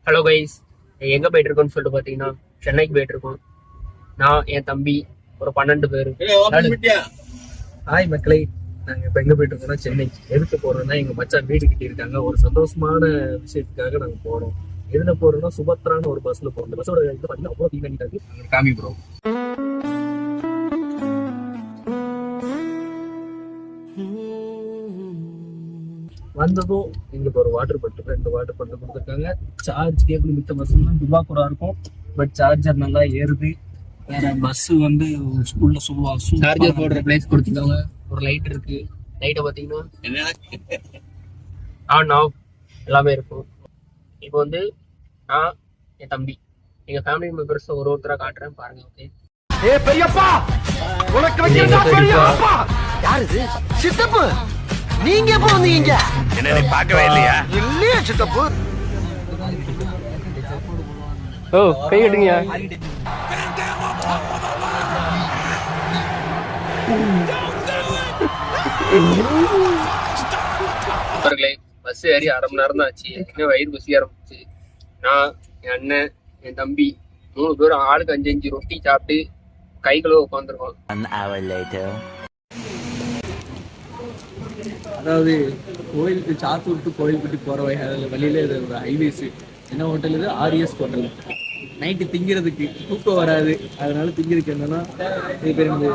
Hello guys, எங்க போயிட்டு இருக்கோம்னு சொல்லிட்டு பாத்தீங்கன்னா சென்னைக்கு போயிட்டு இருக்கோம். நான் என் தம்பி ஒரு 12 பேர். ஹாய் மக்களே, நாங்க இப்ப எங்க போயிட்டு இருக்கோம்னா சென்னைக்கு. எதுக்கு போறோம்னா எங்க மச்சான் வீடு கிட்டி இருக்காங்க. ஒரு சந்தோஷமான விஷயத்துக்காக நாங்க போறோம். எதுல போறோம்னா சுபத்ரான்னு ஒரு பஸ்ல போறோம். இந்த பஸ்ஸோட இது பாத்தீங்கன்னா அவ்வளவு தீ பண்ணிட்டாங்க. காமி ப்ரோ வந்ததும் எங்களுக்கு ஒரு வாட்டர் பாட்டில் 2 வாட்டர் பாட்டில் கொடுத்துருக்காங்க. சார்ஜ் கேபிள் மித்த பஸ்லாம் துபா கூட இருக்கும், பட் சார்ஜர் நல்லா ஏறுது. வேற பஸ் வந்து ஸ்கூல்ல சொல்லுவாங்க சார்ஜர் போடுற பிளேஸ் கொடுத்துருக்காங்க. ஒரு லைட் இருக்கு. லைட்டை பார்த்தீங்கன்னா ஆன் ஆஃப் எல்லாமே இருக்கும். இப்போ வந்து நான் என் தம்பி எங்க ஃபேமிலி மெம்பர்ஸ் ஒருத்தரா காட்டுறேன் பாருங்க. ஓகே, ஏ பெரியப்பா, உனக்கு வைக்கிறதா பெரியப்பா. யார் இது? சித்தப்பு. நீங்க எப்போ வந்தீங்க? என்ன நீ பார்க்கவே இல்லையா? இல்லையா சித்தப்பு? ஓ கை கட்டுங்க. பஸ் ஏறி 1/2 மணி நேரம் தான் ஆச்சு. ஏற்கனவே வயிறு பசி ஆரம்பிச்சு. நான் என் அண்ணன் என் தம்பி 3 பேரும் ஆளுக்கு 5 ரொட்டி சாப்பிட்டு கை கழுவ உட்காந்துருக்கோம். அதாவது கோயிலுக்கு சாத்தூர் டு கோயில்பட்டி போற வழியில இது ஒரு ஹைவேஸ். என்ன ஹோட்டல் இது? RS hotel. நைட்டு திங்கிறதுக்கு தூக்கம் வராது, அதனால திங்கிறதுக்கு என்னன்னா இது பேர் வந்து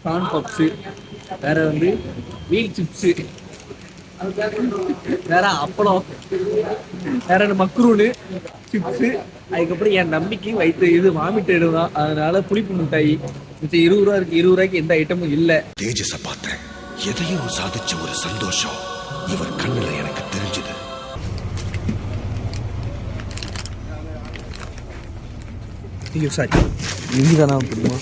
கார்ன் பப்ஸு, வேற வந்து வீல் சிப்ஸு, வேற அப்பளம், வேற மக்ரூனு சிப்ஸு. அதுக்கப்புறம் என் நம்பிக்கை வயிற்று இது வாமிட்டு எடுதான், அதனால புளிப்பு மிட்டாயி. மிச்சம் 20 ரூபா இருக்கு. 20 ரூபாய்க்கு எந்த ஐட்டமும் இல்லை. தேஜஸ பார்த்தேன். எதையும் சாதிச்ச ஒரு சந்தோஷம் இவர் கண்ணுல எனக்கு தெரிஞ்சது. ஐயோ சாரி, நீங்க தானா புரியுமா?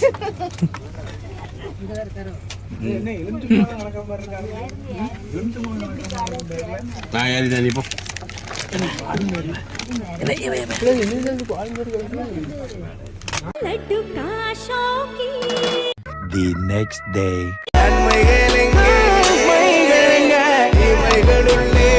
நான் ஏறி இப்போ The next day. நன்மைகள் எங்கே? இமைகளுள்ளே